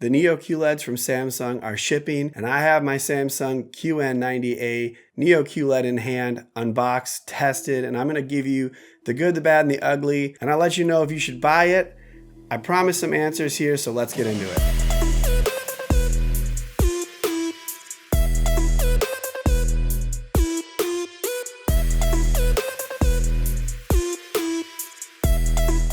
The Neo QLEDs from Samsung are shipping, and I have my Samsung QN90A Neo QLED in hand, unboxed, tested, and I'm going to give you the good, the bad, and the ugly, and I'll let you know if you should buy it. I promise some answers here, so let's get into it.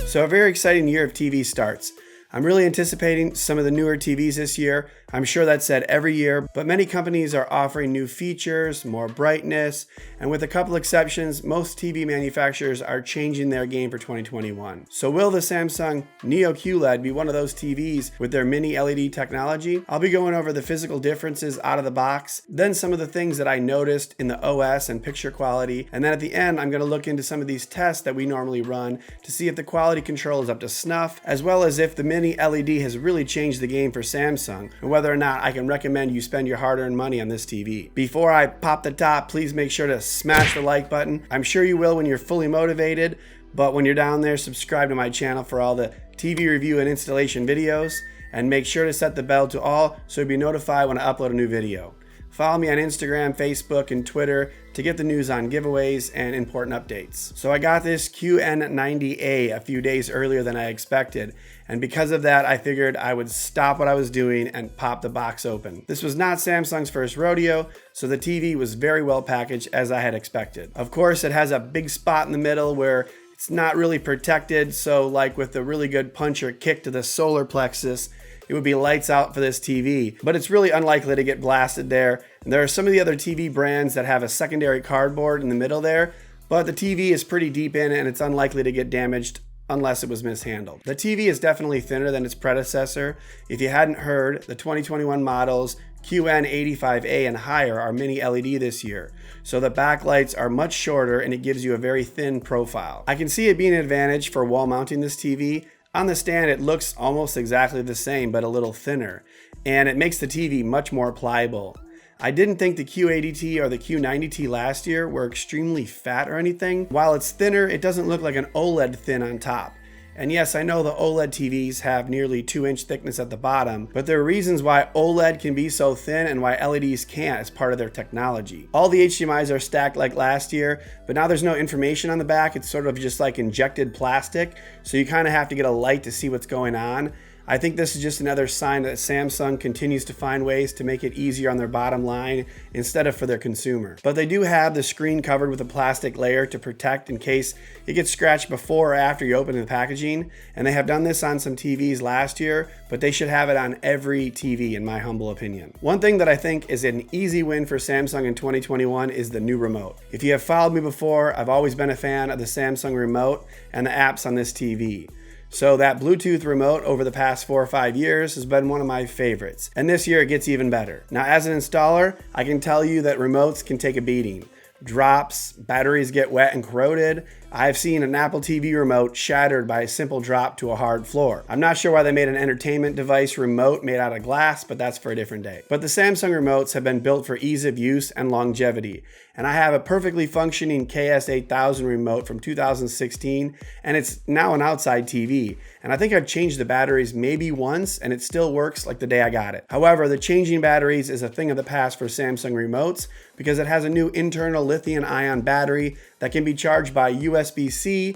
So a very exciting year of TV starts. I'm really anticipating some of the newer TVs this year. I'm sure that's said every year, but many companies are offering new features, more brightness, and with a couple exceptions, most TV manufacturers are changing their game for 2021. So will the Samsung Neo QLED be one of those TVs with their mini LED technology? I'll be going over the physical differences out of the box, then some of the things that I noticed in the OS and picture quality, and then at the end, I'm going to look into some of these tests that we normally run to see if the quality control is up to snuff, as well as if the mini LED has really changed the game for Samsung, and whether or not I can recommend you spend your hard-earned money on this TV. Before I pop the top, please make sure to smash the like button. I'm sure you will when you're fully motivated, but when you're down there, subscribe to my channel for all the TV review and installation videos, and make sure to set the bell to all so you'll be notified when I upload a new video. Follow me on Instagram, Facebook, and Twitter to get the news on giveaways and important updates. So I got this QN90A a few days earlier than I expected, and because of that, I figured I would stop what I was doing and pop the box open. This was not Samsung's first rodeo, so the TV was very well packaged as I had expected. Of course, it has a big spot in the middle where it's not really protected, so like with a really good punch or kick to the solar plexus, it would be lights out for this TV, but it's really unlikely to get blasted there. And there are some of the other TV brands that have a secondary cardboard in the middle there, but the TV is pretty deep in and it's unlikely to get damaged unless it was mishandled. The TV is definitely thinner than its predecessor. If you hadn't heard, the 2021 models QN85A and higher are mini LED this year, so the backlights are much shorter and it gives you a very thin profile. I can see it being an advantage for wall mounting this TV. On the stand, it looks almost exactly the same, but a little thinner, and it makes the TV much more pliable. I didn't think the Q80T or the Q90T last year were extremely fat or anything. While it's thinner, it doesn't look like an OLED thin on top. And yes, I know the OLED TVs have nearly 2-inch thickness at the bottom, but there are reasons why OLED can be so thin and why LEDs can't as part of their technology. All the HDMIs are stacked like last year, but now there's no information on the back. It's sort of just like injected plastic, so you kind of have to get a light to see what's going on. I think this is just another sign that Samsung continues to find ways to make it easier on their bottom line instead of for their consumer. But they do have the screen covered with a plastic layer to protect in case it gets scratched before or after you open the packaging. And they have done this on some TVs last year, but they should have it on every TV in my humble opinion. One thing that I think is an easy win for Samsung in 2021 is the new remote. If you have followed me before, I've always been a fan of the Samsung remote and the apps on this TV. So that Bluetooth remote over the past 4 or 5 years has been one of my favorites. And this year it gets even better. Now as an installer, I can tell you that remotes can take a beating. Drops, batteries get wet and corroded. I've seen an Apple TV remote shattered by a simple drop to a hard floor. I'm not sure why they made an entertainment device remote made out of glass, but that's for a different day. But the Samsung remotes have been built for ease of use and longevity. And I have a perfectly functioning KS8000 remote from 2016, and it's now an outside TV. And I think I've changed the batteries maybe once, and it still works like the day I got it. However, the changing batteries is a thing of the past for Samsung remotes because it has a new internal lithium-ion battery that can be charged by USB-C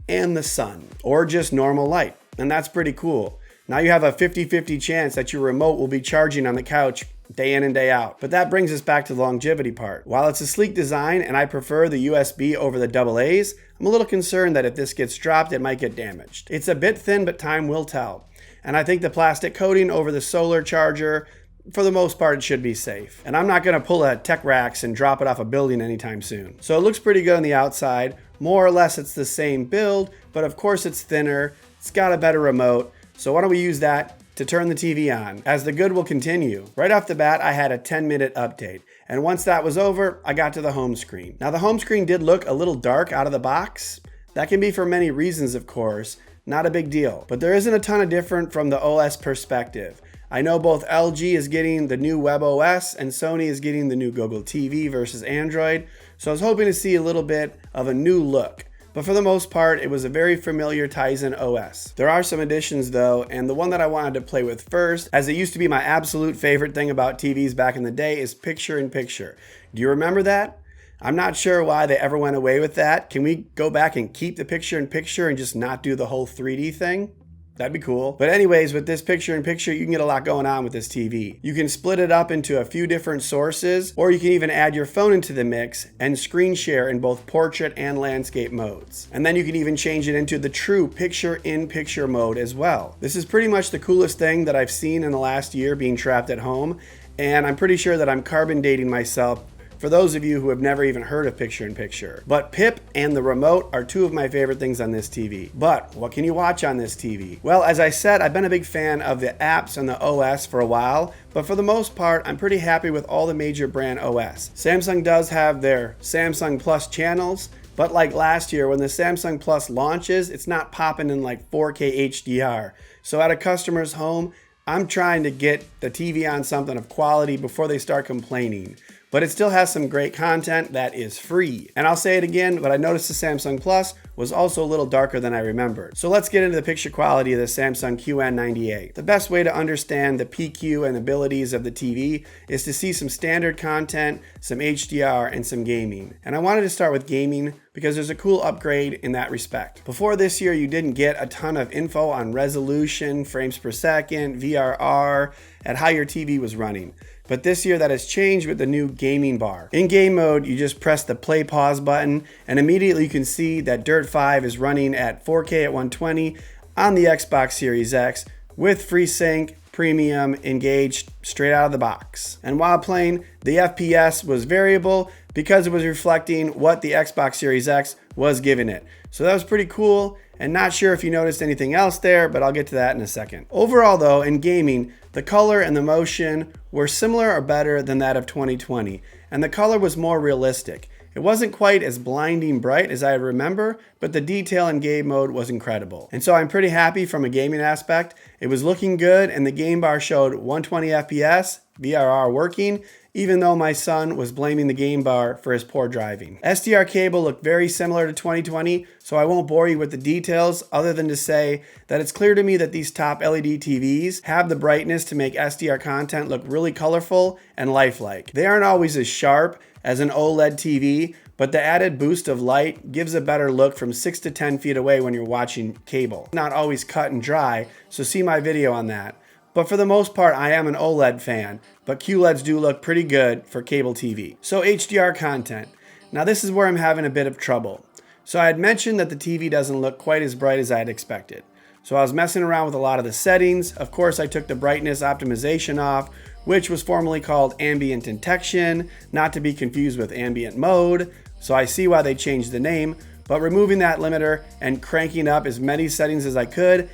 and the sun, or just normal light. And that's pretty cool. Now you have a 50-50 chance that your remote will be charging on the couch day in and day out. But that brings us back to the longevity part. While it's a sleek design and I prefer the USB over the AA's, I'm a little concerned that if this gets dropped, it might get damaged. It's a bit thin, but time will tell. And I think the plastic coating over the solar charger, for the most part, it should be safe. And I'm not gonna pull a Tech Racks and drop it off a building anytime soon. So it looks pretty good on the outside. More or less it's the same build, but of course it's thinner, it's got a better remote. So why don't we use that to turn the TV on, as the good will continue. Right off the bat, I had a 10-minute update. And once that was over, I got to the home screen. Now the home screen did look a little dark out of the box. That can be for many reasons, of course, not a big deal. But there isn't a ton of different from the OS perspective. I know both LG is getting the new WebOS and Sony is getting the new Google TV versus Android. So I was hoping to see a little bit of a new look. but for the most part, it was a very familiar Tizen OS. There are some additions though, and the one that I wanted to play with first, as it used to be my absolute favorite thing about TVs back in the day, is picture-in-picture. Do you remember that? I'm not sure why they ever went away with that. Can we go back and keep the picture-in-picture and just not do the whole 3D thing? That'd be cool. But anyways, with this picture-in-picture, you can get a lot going on with this TV. You can split it up into a few different sources, or you can even add your phone into the mix and screen share in both portrait and landscape modes. And then you can even change it into the true picture-in-picture mode as well. This is pretty much the coolest thing that I've seen in the last year being trapped at home, and I'm pretty sure that I'm carbon dating myself for those of you who have never even heard of picture-in-picture. But Pip and the remote are two of my favorite things on this TV. But what can you watch on this TV? Well, as I said, I've been a big fan of the apps and the OS for a while, but for the most part, I'm pretty happy with all the major brand OS. Samsung does have their Samsung Plus channels, but like last year, when the Samsung Plus launches, it's not popping in like 4K HDR. So at a customer's home, I'm trying to get the TV on something of quality before they start complaining. But it still has some great content that is free. And I'll say it again, but I noticed the Samsung Plus was also a little darker than I remembered. So let's get into the picture quality of the Samsung QN90A. The best way to understand the PQ and abilities of the TV is to see some standard content, some HDR, and some gaming. And I wanted to start with gaming because there's a cool upgrade in that respect. Before this year, you didn't get a ton of info on resolution, frames per second, VRR, and how your TV was running. But this year that has changed with the new gaming bar. In game mode, you just press the play pause button and immediately you can see that Dirt 5 is running at 4K at 120 on the Xbox Series X with FreeSync, Premium, engaged straight out of the box. And while playing, the FPS was variable because it was reflecting what the Xbox Series X was giving it. So that was pretty cool, and not sure if you noticed anything else there, but I'll get to that in a second. Overall though, in gaming, the color and the motion were similar or better than that of 2020, and the color was more realistic. It wasn't quite as blinding bright as I remember, but the detail in game mode was incredible. And so I'm pretty happy from a gaming aspect. It was looking good and the game bar showed 120 FPS, VRR working, even though my son was blaming the game bar for his poor driving. SDR cable looked very similar to 2020, so I won't bore you with the details other than to say that it's clear to me that these top LED TVs have the brightness to make SDR content look really colorful and lifelike. They aren't always as sharp as an OLED TV, but the added boost of light gives a better look from 6 to 10 feet away when you're watching cable. Not always cut and dry, so see my video on that. But for the most part, I am an OLED fan, but QLEDs do look pretty good for cable TV. So HDR content. Now this is where I'm having a bit of trouble. So I had mentioned that the TV doesn't look quite as bright as I had expected. So I was messing around with a lot of the settings. Of course, I took the brightness optimization off, which was formerly called ambient detection, not to be confused with ambient mode. So I see why they changed the name, but removing that limiter and cranking up as many settings as I could,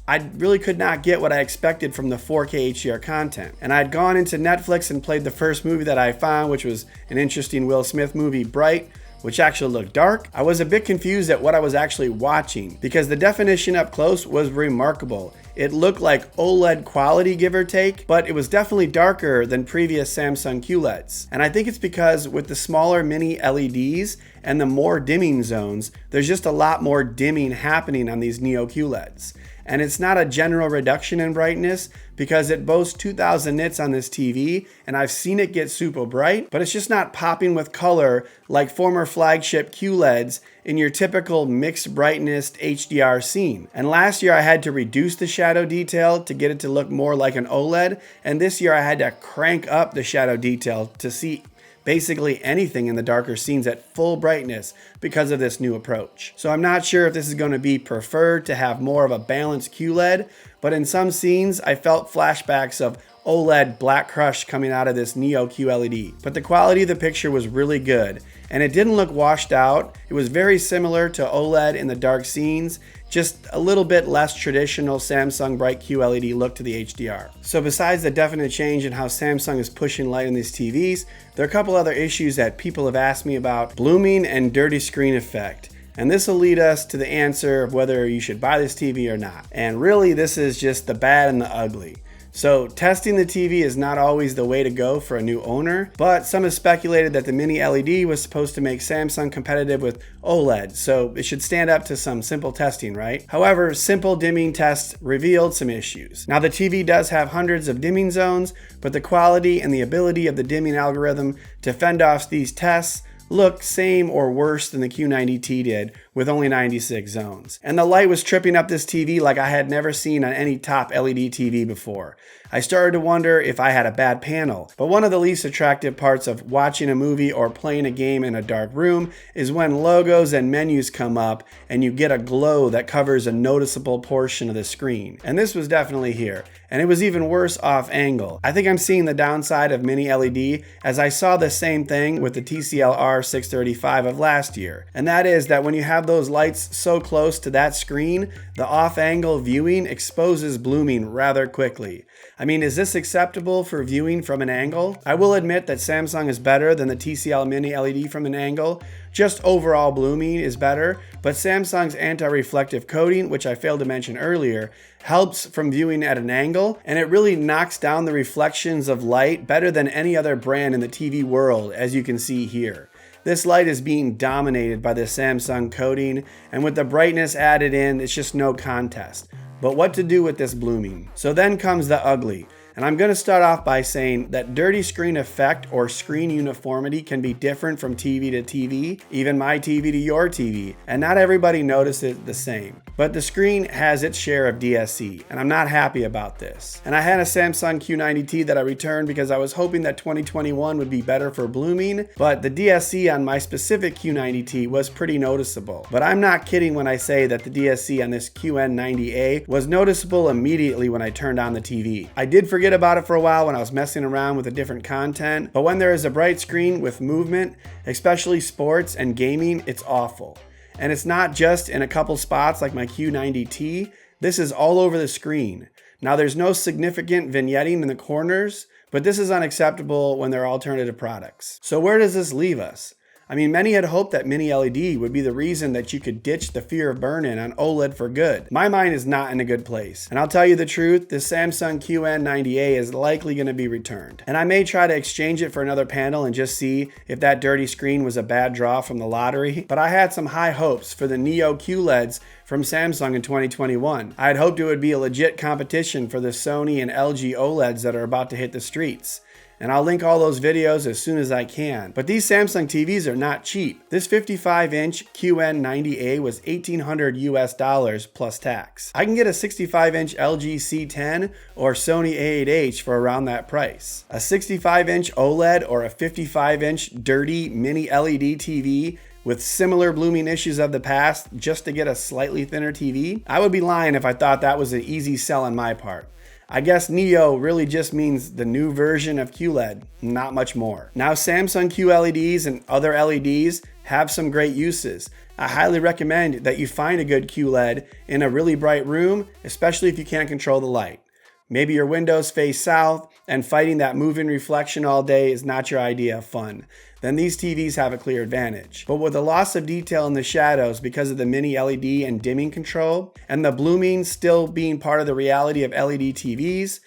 I really could not get what I expected from the 4K HDR content. And I had gone into Netflix and played the first movie that I found, which was an interesting Will Smith movie, Bright, which actually looked dark. I was a bit confused at what I was actually watching because the definition up close was remarkable. It looked like OLED quality, give or take, but it was definitely darker than previous Samsung QLEDs. And I think it's because with the smaller mini LEDs and the more dimming zones, there's just a lot more dimming happening on these Neo QLEDs. And it's not a general reduction in brightness because it boasts 2000 nits on this TV and I've seen it get super bright, but it's just not popping with color like former flagship QLEDs in your typical mixed brightness HDR scene. And last year I had to reduce the shadow detail to get it to look more like an OLED, and this year I had to crank up the shadow detail to see basically anything in the darker scenes at full brightness because of this new approach. So I'm not sure if this is going to be preferred to have more of a balanced QLED, but in some scenes I felt flashbacks of OLED Black Crush coming out of this Neo QLED. But the quality of the picture was really good, and it didn't look washed out. It was very similar to OLED in the dark scenes, just a little bit less traditional Samsung Bright QLED look to the HDR. So besides the definite change in how Samsung is pushing light in these TVs, there are a couple other issues that people have asked me about: blooming and dirty screen effect. And this will lead us to the answer of whether you should buy this TV or not. And really, this is just the bad and the ugly. So testing the TV is not always the way to go for a new owner, but some have speculated that the mini LED was supposed to make Samsung competitive with OLED, so it should stand up to some simple testing, right? However, simple dimming tests revealed some issues. Now the TV does have hundreds of dimming zones, but the quality and the ability of the dimming algorithm to fend off these tests look same or worse than the Q90T did with only 96 zones. And the light was tripping up this TV like I had never seen on any top LED TV before. I started to wonder if I had a bad panel. But one of the least attractive parts of watching a movie or playing a game in a dark room is when logos and menus come up and you get a glow that covers a noticeable portion of the screen. And this was definitely here. And it was even worse off angle. I think I'm seeing the downside of mini LED as I saw the same thing with the TCL R635 of last year. And that is that when you have those lights so close to that screen, the off-angle viewing exposes blooming rather quickly. I mean, is this acceptable for viewing from an angle? I will admit that Samsung is better than the TCL mini LED from an angle. Just overall blooming is better, but Samsung's anti-reflective coating, which I failed to mention earlier, helps from viewing at an angle, and it really knocks down the reflections of light better than any other brand in the TV world, as you can see here. This light is being dominated by the Samsung coating, and with the brightness added in, it's just no contest. But what to do with this blooming? So then comes the ugly. And I'm going to start off by saying that dirty screen effect or screen uniformity can be different from TV to TV, even my TV to your TV, and not everybody notices it the same. But the screen has its share of DSC, and I'm not happy about this. And I had a Samsung Q90T that I returned because I was hoping that 2021 would be better for blooming, but the DSC on my specific Q90T was pretty noticeable. But I'm not kidding when I say that the DSC on this QN90A was noticeable immediately when I turned on the TV. I did forget about it for a while when I was messing around with the different content, but when there is a bright screen with movement, especially sports and gaming, it's awful. And it's not just in a couple spots like my Q90T, this is all over the screen. Now there's no significant vignetting in the corners, but this is unacceptable when there are alternative products. So where does this leave us? I mean, many had hoped that mini LED would be the reason that you could ditch the fear of burn-in on OLED for good. My mind is not in a good place. And I'll tell you the truth, the Samsung QN90A is likely going to be returned. And I may try to exchange it for another panel and just see if that dirty screen was a bad draw from the lottery. But I had some high hopes for the Neo QLEDs from Samsung in 2021. I had hoped it would be a legit competition for the Sony and LG OLEDs that are about to hit the streets. And I'll link all those videos as soon as I can. But these Samsung TVs are not cheap. This 55-inch QN90A was $1,800 US plus tax. I can get a 65-inch LG C10 or Sony A8H for around that price. A 65-inch OLED or a 55-inch dirty mini LED TV with similar blooming issues of the past just to get a slightly thinner TV? I would be lying if I thought that was an easy sell on my part. I guess Neo really just means the new version of QLED, not much more. Now Samsung QLEDs and other LEDs have some great uses. I highly recommend that you find a good QLED in a really bright room, especially if you can't control the light. Maybe your windows face south and fighting that moving reflection all day is not your idea of fun. Then these TVs have a clear advantage. But with the loss of detail in the shadows because of the mini LED and dimming control, and the blooming still being part of the reality of LED TVs,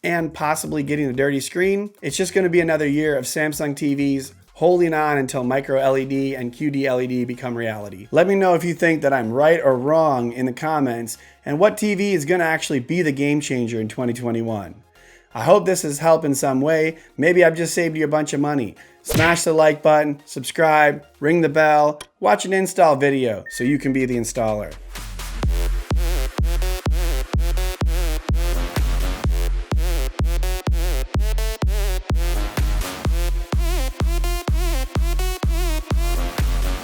and possibly getting a dirty screen, it's just going to be another year of Samsung TVs holding on until micro LED and QD-LED become reality. Let me know if you think that I'm right or wrong in the comments, and what TV is going to actually be the game changer in 2021. I hope this has helped in some way. Maybe I've just saved you a bunch of money. Smash the like button, subscribe, ring the bell, watch an install video so you can be the installer.